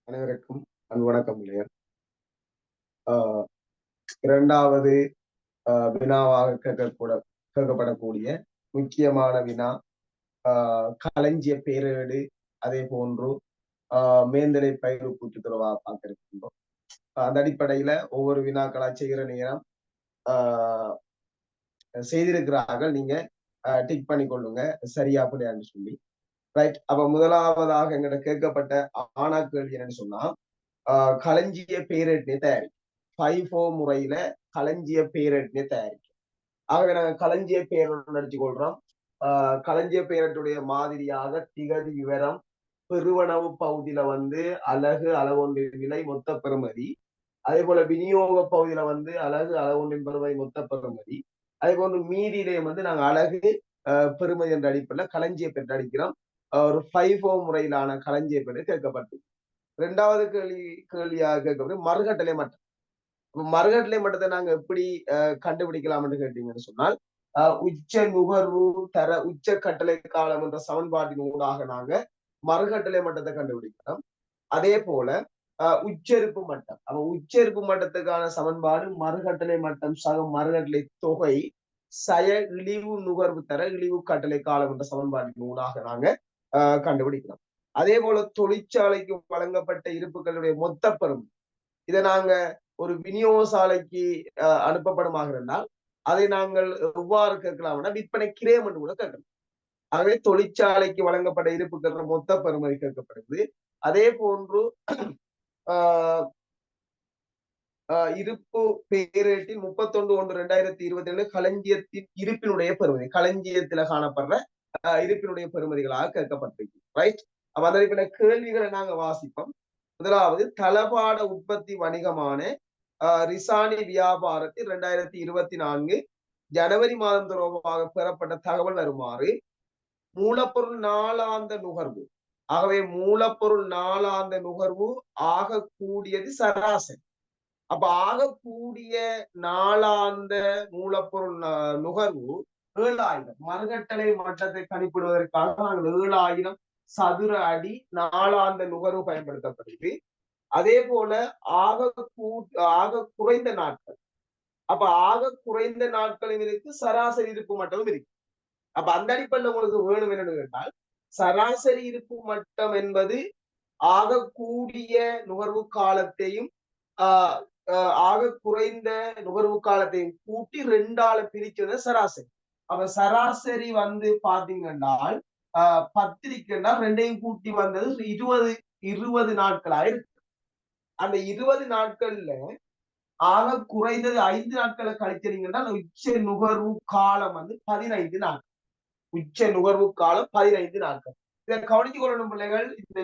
அனைவருக்கும் வணக்கம் இல்லையர். இரண்டாவது வினாவாக கேட்கப்படக்கூடிய முக்கியமான வினா களஞ்சிய பேரேடு, அதே போன்று மேந்தலை பயிர் கூட்டுத்துறவாக பார்க்க இருக்கின்றோம். அந்த அடிப்படையில ஒவ்வொரு வினாக்களா செய்கிற நேரம் செய்திருக்கிறார்கள், நீங்க டிக் பண்ணி கொள்ளுங்க சரியா அப்படியான்னு சொல்லி. ரைட். அப்ப முதலாவதாக எங்கிட்ட கேட்கப்பட்ட ஆனா கேள்வி என்னன்னு சொன்னா, களஞ்சிய பேரேட்டினை தயாரிக்கும் 5-4 முறையில களஞ்சிய பேரேட்டினை தயாரிக்கும். ஆகவே நாங்க களஞ்சிய பேரேட் நடிச்சு கொள்றோம். களஞ்சிய பேரட்டுடைய மாதிரியாக திகதி விவரம், பெருவனவு பகுதியில அலகு அளவொன்றின் விலை மொத்த பெறுமதி, அதே போல விநியோக பகுதியில அலகு அளவொன்றின் பெறுமதி மொத்த பெறுமதி, அதே போன்று மீதியிலே நாங்க அலகு பெறுமதி என்ற அடிப்படையில் களஞ்சிய பேரட் அடிக்கிறோம். ஒரு 5-4 முறையிலான களஞ்சிய பேரட் கேட்கப்பட்டு. இரண்டாவது கேள்வியாக கேட்கப்படும் மறுகட்டளை மட்டம். மறுகட்டளை மட்டத்தை நாங்க எப்படி கண்டுபிடிக்கலாம் என்று கேட்டீங்கன்னு சொன்னால், உச்ச நுகர்வு தர உச்ச கட்டளை காலம் என்ற சமன்பாட்டின் ஊடாக நாங்க மறுகட்டளை மட்டத்தை கண்டுபிடிக்கிறோம். அதே போல உச்சரிப்பு மட்டம், அப்ப உச்சரிப்பு மட்டத்துக்கான சமன்பாடு மறுகட்டளை மட்டம் சக மறுகட்டளை தொகை சய இழிவு நுகர்வு தர இழிவு கட்டளை காலம் என்ற சமன்பாட்டின் ஊடாக நாங்க கண்டுபிடிக்கிறோம். அதே போல தொழிற்சாலைக்கு வழங்கப்பட்ட இருப்புகளுடைய மொத்த பெறுமதி, இதை நாங்க ஒரு விநியோக சாலைக்கு அனுப்பப்படுமாக இருந்தால் அதை நாங்கள் எவ்வாறு கேட்கலாம்னா விற்பனை கிரயம் என்று கூட கேட்கலாம். ஆகவே தொழிற்சாலைக்கு வழங்கப்பட்ட இருப்புகள் மொத்த பெறுமதி கேட்கப்படுது. அதே போன்று இருப்பு பேரேட்டில் 31/1/2027 களஞ்சியத்தின் இருப்பினுடைய பெறுமதி, களஞ்சியத்துல காணப்படுற இருப்பினுடைய பெறுமதிகளாக கேட்கப்பட்டிருக்கு. ரைட். அப்ப அதற்கான கேள்விகளை நாங்க வாசிப்போம். முதலாவது, தளபாட உற்பத்தி வணிகமான ரிசானி வியாபாரத்தில் 2024 ஜனவரி மாதம் தொடர்பாக பெறப்பட்ட தகவல் வருமாறு. மூலப்பொருள் நாளாந்த நுகர்வு, ஆகவே மூலப்பொருள் நாளாந்த நுகர்வு ஆக கூடியது சராசரி. அப்ப ஆகக்கூடிய நாளாந்த மூலப்பொருள் நுகர்வு 7000. மறுகட்டளை மட்டத்தை கணிப்பிடுவதற்காக நாங்கள் 7000 சதுர அடி நாளாந்த நுகர்வு பயன்படுத்தப்படுது. அதே போல ஆக குறைந்த நாட்கள், அப்ப ஆக குறைந்த நாட்களும் இருக்கு, சராசரி இருப்பு மட்டமும் இருக்கு. அப்ப அந்த அடிப்படையில் உங்களுக்கு வேணும் என்னன்னு கேட்டால், சராசரி இருப்பு மட்டம் என்பது ஆகக்கூடிய நுகர்வு காலத்தையும் ஆக குறைந்த நுகர்வு காலத்தையும் கூட்டி 2ஆல பிரிக்கிறது சராசரி. அப்ப சராசரி பாத்தீங்கன்னா 10 இருக்குன்னா 2ஐயும் கூட்டி வந்தது 20 நாட்களா இருக்கு. அந்த 20 நாட்கள்ல ஆக குறைந்தது 5 நாட்களை கழிச்சீங்கன்னா உச்ச நுகர்வு காலம் 15 நாட்கள். உச்ச நுகர்வு காலம் 15 நாட்கள். இதை கவனித்துக் கொள்ளணும் பிள்ளைகள். இந்த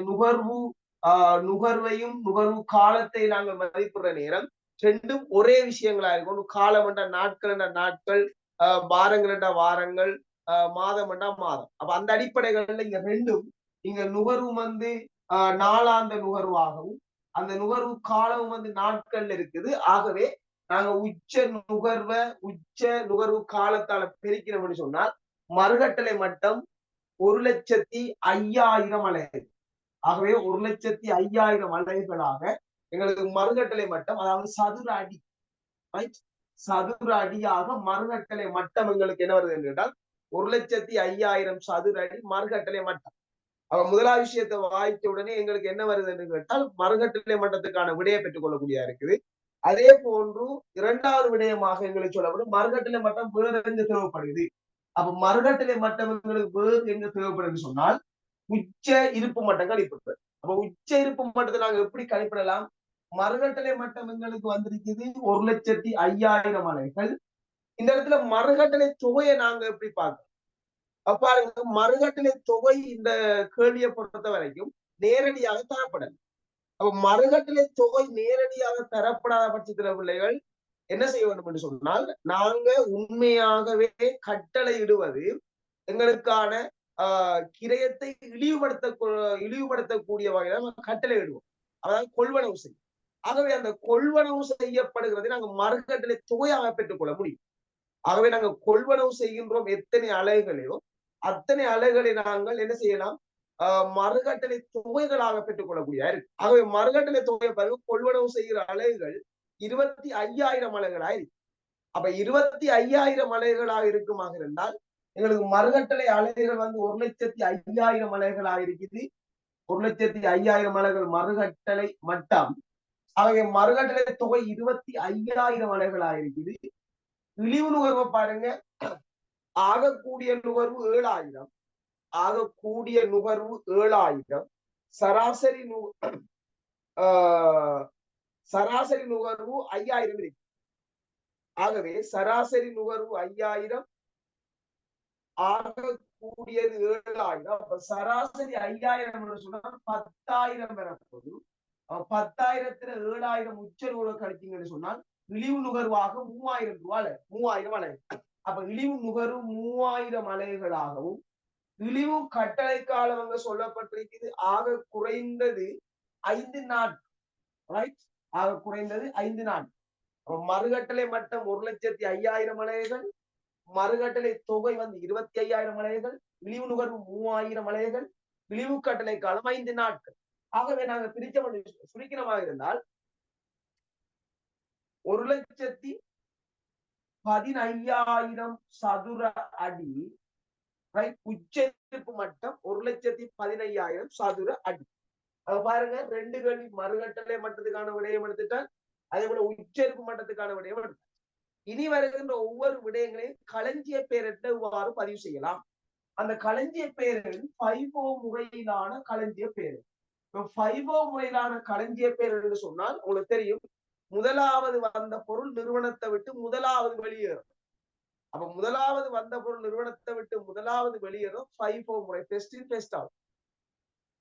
நுகர்வையும் நுகர்வு காலத்தை நாங்கள் மதிப்பிடுற நேரம் ரெண்டும் ஒரே விஷயங்களா இருக்கும். காலம் என்ற நாட்கள் என்ற நாட்கள், வாரங்கள் என்ற வாரங்கள், மாதம் என்ற மாதம். அப்ப அந்த அடிப்படைகள்ல இங்க ரெண்டும், இங்க நுகர்வு நாளாந்த நுகர்வாகவும் அந்த நுகர்வு காலம் நாட்கள் இருக்குது. ஆகவே நாங்க உச்ச நுகர்வு காலத்தால பெருக்கிறோம்னு சொன்னால் மறுகட்டளை மட்டம் 1,05,000 அலகுகள். ஆகவே 1,05,000 அலகுகளாக எங்களுக்கு மறுகட்டளை மட்டம், அதாவது சதுர அடி, சதுர அடியாக மறுகட்டளை மட்டம் எங்களுக்கு என்ன வருது என்றால் 1,05,000 சதுர அடி மறுகட்டளை மட்டம். அவ முதலாவது விஷயத்தை வாய்த்த உடனே எங்களுக்கு என்ன வருது என்று கேட்டால் மறுகட்டளை மட்டத்துக்கான விடையை பெற்றுக் கொள்ளக்கூடியா இருக்குது. அதே போன்று இரண்டாவது விடயமாக எங்களுக்கு சொல்லப்படும் மறுகட்டளை மட்டம் வேறு எங்க தேவைப்படுது. அப்ப மறுகட்டளை மட்டம் எங்களுக்கு வேறு எங்க தேவைப்படுதுன்னு சொன்னால் உச்ச இருப்பு மட்டம் கணிப்பிடுறது. அப்ப உச்ச இருப்பு மட்டத்தை நாங்க எப்படி கணிப்பிடலாம்? மறுகட்டளை மட்டம் எங்களுக்கு வந்திருக்குது 1,05,000 அலகுகள். இந்த இடத்துல மறுகட்டளை தொகையை நாங்க எப்படி பார்க்கணும்? பாருங்க, மறுகட்டளை தொகை இந்த கேள்வியை பொறுத்த வரைக்கும் நேரடியாக தரப்படல. அப்ப மறுகட்டளை தொகை நேரடியாக தரப்படாத பட்சத்துல பிள்ளைகள் என்ன செய்ய வேண்டும் என்று சொன்னால், நாங்க உண்மையாகவே கட்டளை இடுவது எங்களுக்கான கிரயத்தை இழிவுபடுத்தக்கூடிய வகையில கட்டளை இடுவோம், அதாவது கொள்வனவு செய்யும். ஆகவே அந்த கொள்வனவு செய்யப்படுகிறதை நாங்க மறுகட்டளை தொகையாக பெற்றுக்கொள்ள முடியும். ஆகவே நாங்க கொள்வனவு செய்கின்றோம் எத்தனை அலகுகளையோ அத்தனை அலகுகளை நாங்கள் என்ன செய்யலாம், மறுகட்டளை தொகைகளாக பெற்றுக் கொள்ளக்கூடிய இருக்கு. ஆகவே மறுகட்டளை தொகை பிறகு கொள்வனவு செய்கிற அலைகள் 25,000 அலைகளா இருக்கு. அப்ப 25,000 அலைகளாக இருக்குமாக இருந்தால் எங்களுக்கு மறுகட்டளை அலைகள் வந்து 1,05,000 அலைகளாக இருக்குது. 1,05,000 அலைகள் மறுகட்டளை மட்டம். அவைய மறுகட்டளை தொகை 25,000 அலைகளாக இருக்குது. இழிவு நுகர்வை பாருங்க, ஆகக்கூடிய நுகர்வு 7,000, ஆகக்கூடிய நுகர்வு 7,000, சராசரி சராசரி நுகர்வு 5,000 இருக்கு. ஆகவே சராசரி நுகர்வு 5,000, ஆகக்கூடியது 7,000. அப்ப சராசரி 5,000 சொன்னா 10,000 பெறப்போது. 10,000த்துல 7,000 உச்ச நுகர்வு கழிச்சீங்கன்னு சொன்னால் இழிவு நுகர்வாக 3,000 ரூபாய், 3,000 அலை. அப்ப இழிவு நுகர்வு 3,000 அலைகளாகவும் இழிவு கட்டளை காலம் அங்க சொல்லப்பட்டிருக்குது ஆக குறைந்தது 5 நாட்கள். ரைட், ஆக குறைந்தது 5 நாட்கள். மறுகட்டளை மட்டம் 1,05,000 அலைகள், மறுகட்டளை தொகை வந்து 25,000 அலைகள், இழிவு நுகர்வு 3,000 அலைகள், இழிவு கட்டளை காலம் 5 நாட்கள். ஆகவே நாங்க பிரிச்ச சுருக்கினமாக இருந்தால் 1,15,000 சதுர அடி, உச்சரிப்பு மட்டம் 1,15,000 சதுர அடி. அது பாருங்க, 2 கேள்வி மறுகட்டளை மட்டத்துக்கான விடயம் எடுத்துட்டால், அதே போல உச்சரிப்பு மட்டத்துக்கான விடயம் எடுத்தால். இனி வருகின்ற ஒவ்வொரு விடயங்களையும் களஞ்சிய பெயரிட்டு இவ்வாறு பதிவு செய்யலாம். அந்த களஞ்சிய பெயரில் FIFO முறையிலான களஞ்சிய பெயர். FIFO முறையிலான களஞ்சிய பெயர் என்று சொன்னால் உங்களுக்கு தெரியும், முதலாவது வந்த பொருள் நிறுவனத்தை விட்டு முதலாவது வெளியேறும். அப்ப முதலாவது வந்த பொருள் நிறுவனத்தை விட்டு முதலாவது வெளியேறும் FIFO முறை, பெஸ்ட் இன் பெஸ்ட் அவுட்.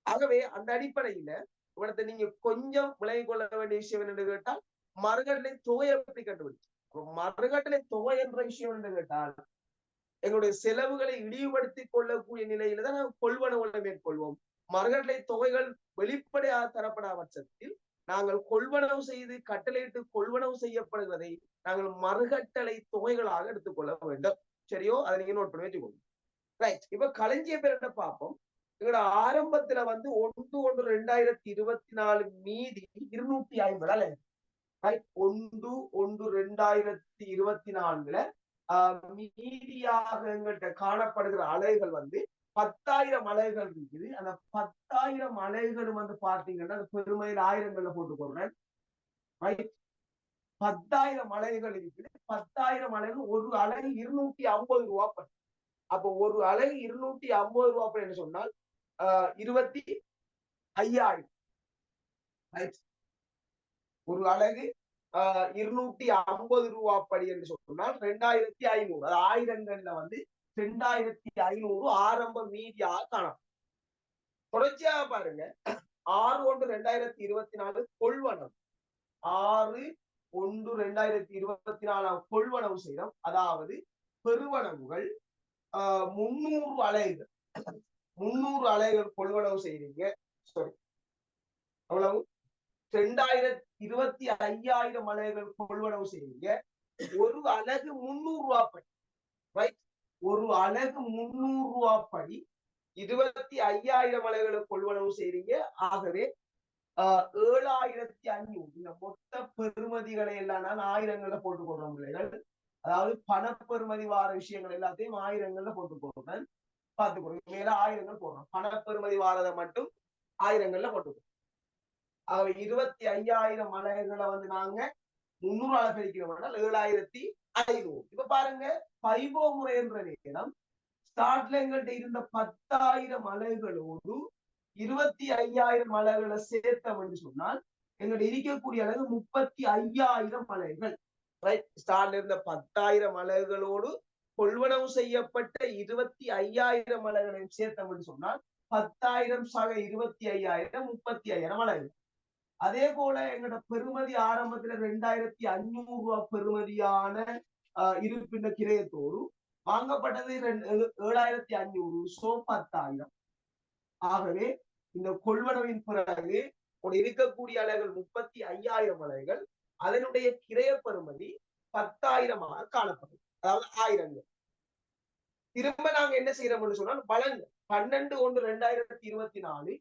ஆகவே அந்த அடிப்படையில இவனத்தை நீங்க கொஞ்சம் விலகிக் கொள்ள வேண்டிய விஷயம் என்று கேட்டால், மறுகட்டளை தொகை எப்படி கண்டுபிடிச்சு. மறுகட்டளை தொகை என்ற விஷயம் என்று கேட்டால், எங்களுடைய செலவுகளை இழிவுபடுத்திக் கொள்ளக்கூடிய நிலையில தான் நாங்கள் கொள்வனவுகளை மேற்கொள்வோம். மறுகட்டளை தொகைகள் வெளிப்படையாக தரப்படாத பட்சத்தில் நாங்கள் கொள்வனவு செய்து கட்டளையிட்டு கொள்வனவு செய்யப்படுவதை நாங்கள் மறுகட்டளை தொகைகளாக எடுத்துக்கொள்ள வேண்டும். சரியோ? அதை நீங்க நோட் பண்ணி வச்சுக்கோங்க. ரைட், இப்ப களஞ்சிய பேர் பார்ப்போம். எங்களோட ஆரம்பத்துல வந்து 1/1/2024 மீதி 250 அலை. ரைட், 1/1/2024 மீதியாக எங்கள்கிட்ட காணப்படுகிற அலைகள் வந்து 10,000 அலைகள் இருக்குது. அந்த 10,000 அலைகளும் வந்து பாத்தீங்கன்னா அந்த பெருமையில் ஆயிரங்கள்ல போட்டு போடுறேன். 10,000 அலைகள் இருக்குது. 10,000 அலைகள், ஒரு அலை 250 ரூபாய். அப்போ ஒரு அலை 250 ரூபாய் என்று சொன்னால் 25,000. ஒரு அலகு 250 ரூபாய் படி என்று சொன்னால் 2,500. அது ஆயிரங்கள்ல வந்து 2,500 ஆரம்ப மீதியாக காணும். தொடர்ச்சியாக பாருங்க, 6/1/2024 கொள்வனவு, 6/1/2024 கொள்வனவு செய்யறோம். அதாவது பெருவனவுகள் 300 அலைகள், 300 அலைகள் கொள்வனவு செய்றீங்க. சாரி, அவ்வளவு 2,25,000 அலைகள் கொள்வனவு செய்றீங்க. ஒரு அலகு 300 ரூபாய் படி. ரைட், ஒரு அலகு 300 ரூபாய் படி 25,000 அலைகளை கொள்வனவு செய்றீங்க. ஆகவே 7,500. இந்த மொத்த பெறுமதிகளை எல்லாம் நான் ஆயிரங்கள்ல போட்டுக் கொள்றோம் பிள்ளைகள். அதாவது பணப்பெறுமதி வார விஷயங்கள் எல்லாத்தையும் ஆயிரங்கள்ல போட்டுக் கொள்றேன். பார்த்துக்கொள்ளுங்க, மேல ஆயிரங்கள் போடுறோம். பணப்பெறுமதி வாரதை மட்டும் ஆயிரங்கள்ல போட்டுக்கணும். ஆகவே 25,000 அலைகளை வந்து நாங்க 300 பிரிக்கிறோம், 7,500. இப்ப பாருங்க, FIFO முறை என்ற நேரம் ஸ்டார்ட்ல எங்கள்கிட்ட இருந்த 10,000 அலைகளோடு 25,000 அலைகளை சேர்த்தோம் என்று சொன்னால் எங்கள்கிட்ட இருக்கக்கூடிய அளவு 35,000 அலைகள். ரைட், ஸ்டார்ட்ல இருந்த 10,000 அலைகளோடு கொள்வனவு செய்யப்பட்ட 25,000 அலைகளையும் சேர்த்தோம் என்று சொன்னால் 10,000 சக 25,000 35,000 அலைகள். அதே போல எங்களோட பெறுமதி ஆரம்பத்துல 2,500 ரூபாய் பெறுமதியான இருப்பின கிரயத்தோடு வாங்கப்பட்டது 7,500, சோ 10,000. ஆகவே இந்த கொள்வனவின் பிறகு இருக்கக்கூடிய அலைகள் 35,000 அலைகள், அதனுடைய கிரய பெறுமதி 10,000 காணப்படும். அதாவது ஆயிரங்கள். திரும்ப நாங்க என்ன செய்யறோம்னு சொன்னால் பலன்கள் 12/1/2024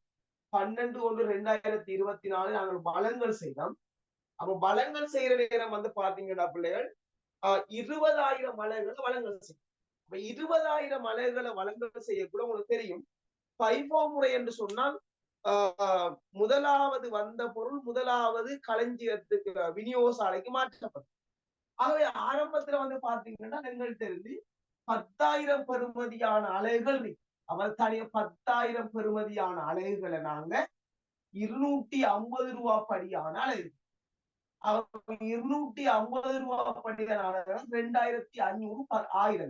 12/1/2024 நாங்கள் பலன்கள் செய்தோம். அப்ப பலன்கள் செய்யற நேரம் வந்து பாத்தீங்கன்னா பிள்ளைகள் 20,000 மலர்களை வழங்கல் செய்யும். அப்ப 20,000 மலர்களை வழங்கல் செய்யக்கூட உங்களுக்கு தெரியும் பைபோ முறை என்று சொன்னால் முதலாவது வந்த பொருள் முதலாவது களஞ்சியத்துக்கு விநியோக சாலைக்கு மாற்றப்படும். ஆகவே ஆரம்பத்துல வந்து பாத்தீங்கன்னா எங்கள்கிட்ட இருந்து 10,000 பெறுமதியான அலைகள் அவர் தனிய 10,000 பெறுமதியான அலைகளை நாங்க 250 ரூபாய் படியான அலைகள் 250 ரூபாய் படியான அலைகள் 2,500 1000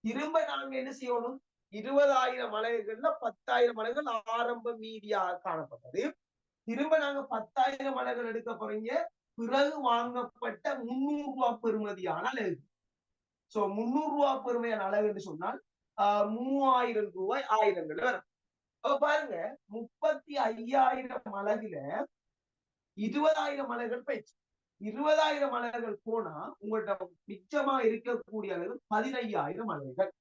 திரும்ப நாங்க என்ன செய்யணும் 20,000 அலைகள்ல 10,000 அலைகள் ஆரம்ப மீதியாக காணப்பட்டது. திரும்ப நாங்க 10,000 அலைகள் எடுக்க போறீங்க பிறகு வாங்கப்பட்ட 300 ரூபாய் பெறுமதியான அலைகள். சோ 300 ரூபாய் பெறுமையான அலகு என்று சொன்னால் 3,000 ரூபாய் ஆயிரங்கள் வரும். அப்ப பாருங்க 35,000 அலகுல 20,000 அலகுகள் போயிடுச்சு. 20,000 அலகுகள் போனா உங்கள்கிட்ட மிச்சமா இருக்கக்கூடிய அளவு 15,000 அலகுகள்.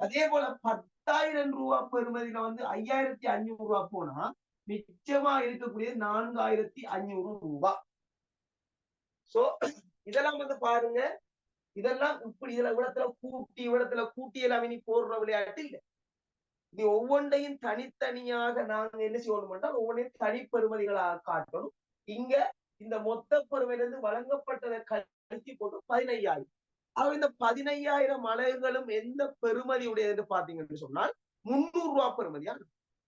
அதே போல 10,000 ரூபாய் பெறுமதியில வந்து 5,500 ரூபாய் போனா மிச்சமா இருக்கக்கூடிய 4,500 ரூபாய். சோ இதெல்லாம் வந்து பாருங்க இதெல்லாம் இப்படி இதுல இவ்விடத்துல கூட்டி எல்லாம் இனி போடுற விளையாட்டு இல்லை. இது ஒவ்வொன்றையும் தனித்தனியாக நாங்க என்ன செய்யணும் என்றால் ஒவ்வொன்றையும் தனிப்பெருமதிகளாக காட்டணும். இங்க இந்த மொத்த பெருமையிலிருந்து வழங்கப்பட்டதை கழித்து போட்டு 15,000. இந்த 15,000 அலகுகளும் எந்த பெருமதி உடையது என்று பாத்தீங்கன்னு சொன்னால் 300 ரூபாய் பெருமதியா.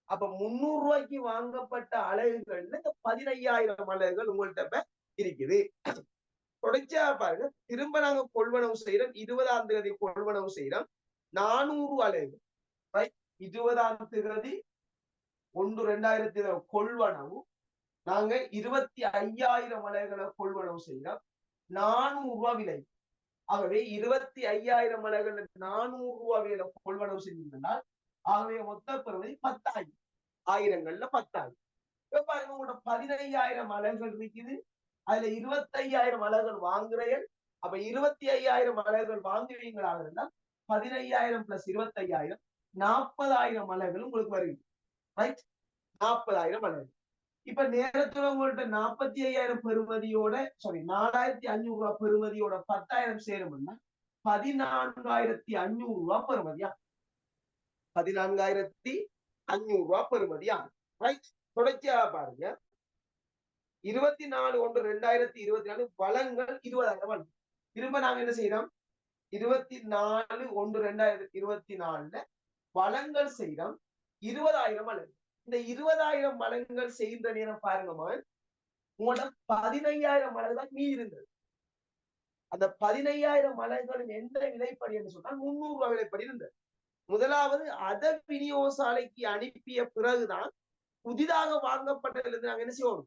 அப்ப 300 ரூபாய்க்கு வாங்கப்பட்ட அலகுகள்ல இந்த 15,000 அலகுகள் உங்கள்கிட்ட இருக்குது. தொடர்ச்சியா பாருங்க திரும்ப நாங்க கொள்வனவு செய்யறோம் 20ஆம் தேதி கொள்வனவு செய்யறோம் 400 அலகுகள் 20ஆம் தேதி 1/2020 கொள்வனவு நாங்க 25,000 அலகுகளை கொள்வனவு செய்யறோம் 400 ரூபாய் விலை. ஆகவே 25,000 அலகுகள் 400 ரூபாய் விலையில கொள்வனவு செஞ்சிருந்தால் ஆகவே மொத்த பெறுமதி 10,000 ஆயிரங்கள்ல 10,000. பாருங்க உங்களோட 15,000 அலகுகள் இருக்குது. அதுல 25,000 அலகுகள் வாங்குறீர்கள். அப்ப 25,000 அலகுகள் வாங்குவீங்களாக இருந்தால் 15,000 பிளஸ் 25,000 40,000 அலகுகள் உங்களுக்கு வருது. ரைட் 40,000 அலகுகள். இப்ப நேரத்துல உங்கள்ட்ட 45,000 பெறுமதியோட 4,500 ரூபாய் பெறுமதியோட 10,000 சேரும்னா 14,500 ரூபாய் பெறுமதியா 14,500 ரூபாய் பெறுமதியா. ரைட் தொடர்ச்சியாக பாருங்க 24/1/2024 வளங்கள் 20,000. திரும்ப நாங்க என்ன செய்யறோம் 24/1/2024 வளங்கள் செய்யறோம் 20,000 அலகு. இந்த 20,000 அலகுகள் செய்கின்ற நேரம் பாருங்க உங்களோட 15,000 அலகு தான் மீதி இருந்தது. அந்த 15,000 அலகுகளின் எந்த விலைப்படி என்று சொன்னால் 300 ரூபாய் விலைப்படி இருந்தது. முதலாவது அத விநியோக சாலைக்கு அனுப்பிய பிறகுதான் புதிதாக வாங்கப்பட்டதிலிருந்து நாங்க என்ன செய்வோம்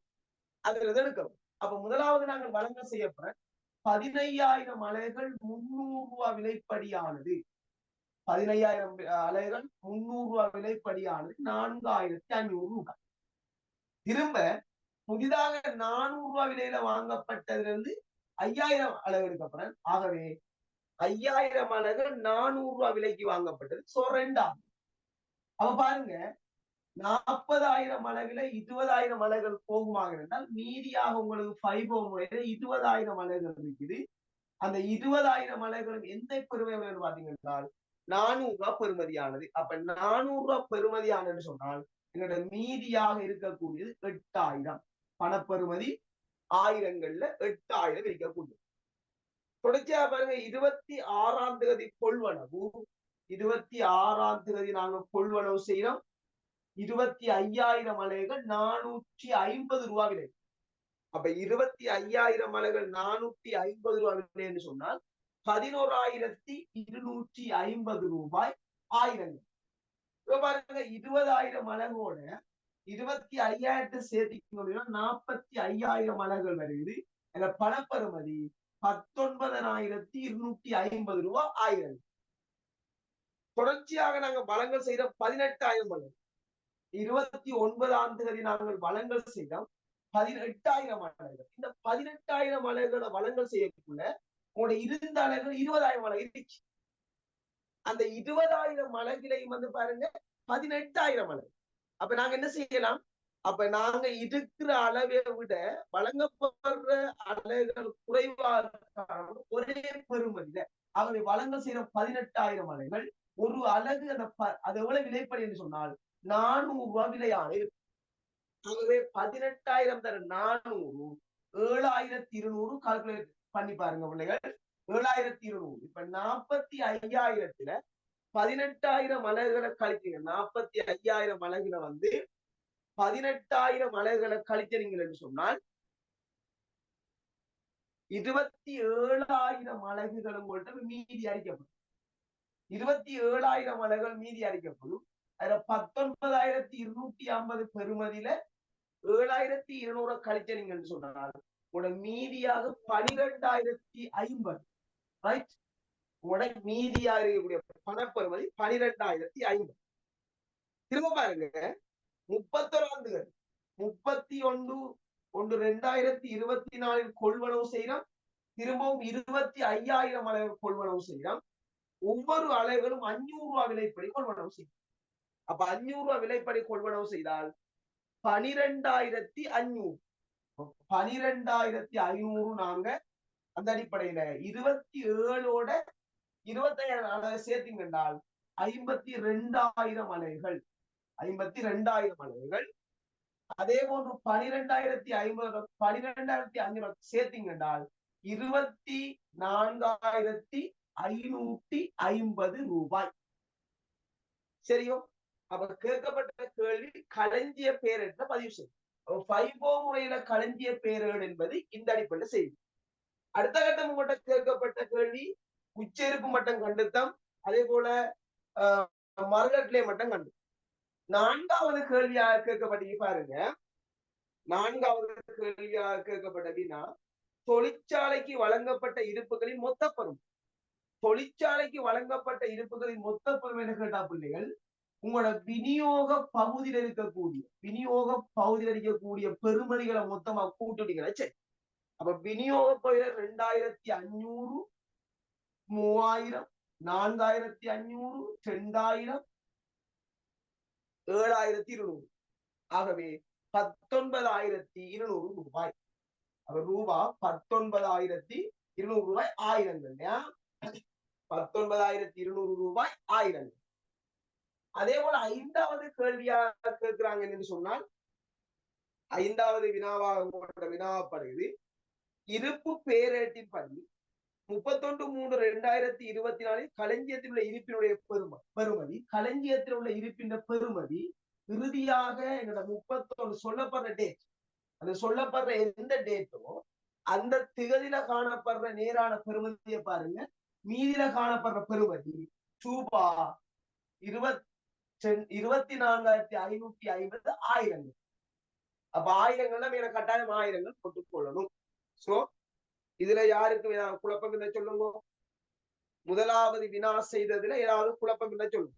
அதுல எடுக்கணும். அப்ப முதலாவது நாங்கள் வழங்க செய்யப்பட 15,000 அலைகள் 300 ரூபாய் விலைப்படியானது 15,000 அலைகள் 300 ரூபாய் விலைப்படியானது 4,500 ரூபாய். திரும்ப புதிதாக 400 ரூபாய் விலையில வாங்கப்பட்டதிலிருந்து 5,000 அலகு எடுக்கப்பட ஆகவே 5,000 அலகுகள் 400 ரூபாய் விலைக்கு வாங்கப்பட்டது. சோ 2,000. அப்ப பாருங்க 40,000 அலகுல 20,000 அலகுகள் போகுமாக இருந்தால் மீதியாக உங்களுக்கு ஃபைபோ முறையில 20,000 அலகுகள் இருக்குது. அந்த 20,000 அலகுகள் எந்த பெருமை பாத்தீங்கன்னா 400 ரூபாய் பெறுமதியானது. அப்ப 400 ரூபாய் பெறுமதியானது சொன்னால் எங்களோட மீதியாக இருக்கக்கூடியது 8,000 பணப்பெறுமதி ஆயிரங்கள்ல 8,000 இருக்கக்கூடியது. தொடர்ச்சியா பாருங்க 26ஆம் தேதி கொள்வனவு 26ஆம் தேதி நாங்க கொள்வனவு செய்யறோம் 25,000 அலைகள் 450 ரூபாய் விலை. அப்ப 25,000 அலைகள் 450 ரூபாய் விலைன்னு சொன்னால் 11,250 ரூபாய் ஆயிரங்கள். இப்ப பாருங்க 20,000 அலகோட 25,000 சேர்த்திக்கணும் 45,000 அலகுகள் வருகிறது. அந்த பணப்பெறுமதி 19,250 ரூபாய் ஆயிரம். தொடர்ச்சியாக நாங்க வழங்கல் செய்த 18,000 அலகு 29ஆம் தேதி நாங்கள் வழங்கல் செய்தோம் 18,000 அலகுகள். இந்த 18,000 அலகுகளை வழங்கல் செய்யக்குள்ள உங்களோட இருந்த அலகுகள் 20,000 அலகு இருந்துச்சு. அந்த 20,000 அலகுலையும் வந்து பாருங்க 18,000 அலகு. அப்ப நாங்க என்ன செய்யலாம்? அப்ப நாங்க இருக்கிற அளவை விட வழங்கப்படுற அலைகள் குறைவாக ஒரே பெருமதியில ஆகவே வழங்க செய்யற 18,000 அலைகள் ஒரு அலகு அது எவ்வளவு விலைப்படி என்று சொன்னால் 400 ரூபாய் விலையான இருக்கும். ஆகவே 18,000 தர 400 7,200 கால்குலேட் பண்ணி பாருங்க பிள்ளைகள். 7,200 இப்ப 45,000த்துல 18,000 அலகுகளை கழித்தீங்க. 45,000 அலகுல வந்து 18,000 அலகுகளை கழிக்கிறீங்கன்னு சொன்னால் 27,000 அலகுகள் உங்கள்கிட்ட மீதி அளிக்கப்படும். 27,000 அலகுகள் மீதி அளிக்கப்படும். அதுல 19,250 பெறுமதியில 7,200 கழிக்கிறீங்கன்னு சொன்னால் உங்களோட மீதியாக 12,050 ரைட். உங்களோட மீதியாக இருக்கக்கூடிய பணப்பெறுமதி 12,050. திரும்ப பாருங்க 31 ஆண்டுகள் 31/1/2024 கொள்வனவு செய்யறோம். திரும்பவும் 25,000 அலைகள் கொள்வனவு செய்யறோம். ஒவ்வொரு அலைகளும் 500 ரூபாய் விலைப்படி கொள்வனவு செய்யும். அப்ப 500 ரூபாய் விலைப்படி கொள்வனவு செய்தால் 12,500 12,500 நாங்க அந்த அடிப்படையில 27ஓட 25,000 அலை சேர்த்தீங்க என்றால் 52,000 அலைகள் 52,000 அலைகள். அதே போன்று 12,500 12,500 சேர்த்தீங்க என்றால் 24,550 ரூபாய். சரியோ? அப்ப கேட்கப்பட்ட கேள்வி களஞ்சிய பேரிட பதிவு செய்யும். FIFO முறையில களஞ்சிய பேரேடு என்பது இந்த அடிப்படையில் செய்யும். அடுத்த கட்டம் உங்கள்கிட்ட கேட்கப்பட்ட கேள்வி உச்சரிப்பு மட்டம் கண்டுத்தம், அதே போல மறுகட்டளை மட்டம் கண்டு. 4வது கேள்வியாக கேட்கப்பட்டீங்க பாருங்க. 4வது கேள்வியாக கேட்கப்பட்டதுன்னா தொழிற்சாலைக்கு வழங்கப்பட்ட இருப்புகளின் மொத்த பெறும். தொழிற்சாலைக்கு வழங்கப்பட்ட இருப்புகளின் மொத்த பெறும் என்று கேட்டா பிள்ளைகள் உங்களோட விநியோக பகுதியில் இருக்கக்கூடிய பெருமதிகளை மொத்தமா கூட்டுட்டீங்கன்னா சரி. அப்ப விநியோக பகுதியில 2,500 3,000 4,500 2,000 7,200 ஆகவே 19,200 ரூபாய். அப்ப ரூபாய் 19,200 ரூபாய் ஆயிரங்கள். 19,200 ரூபாய் ஆயிரங்கள். அதே போல 5வது கேள்வியாக கேட்கிறாங்க என்று சொன்னால் 5வது வினாவப்படுகிறது. இருப்பு பேரேட்டின் படி 31/3/2024 களஞ்சியத்தில் உள்ள இருப்பினுடைய பெருமதி களஞ்சியத்தில் உள்ள இருப்பின் பெருமதி இறுதியாக எங்களோட 31 சொல்லப்படுற டேட், அந்த சொல்லப்படுற எந்த டேட்டோ அந்த திகதியில காணப்படுற நேரான பெருமதியை பாருங்க. மீதியில காணப்படுற பெருமதி ரூபாய் 24,550 ஆயிரங்கள். அப்ப ஆயிரங்கள்ல மேல கட்டாயம் ஆயிரங்கள் போட்டுக் கொள்ளணும். சோ இதுல யாருக்கு குழப்பம் இல்லை சொல்லுங்க. முதலாவது வினா செய்ததுல ஏதாவது குழப்பம் இல்லை சொல்லுங்க.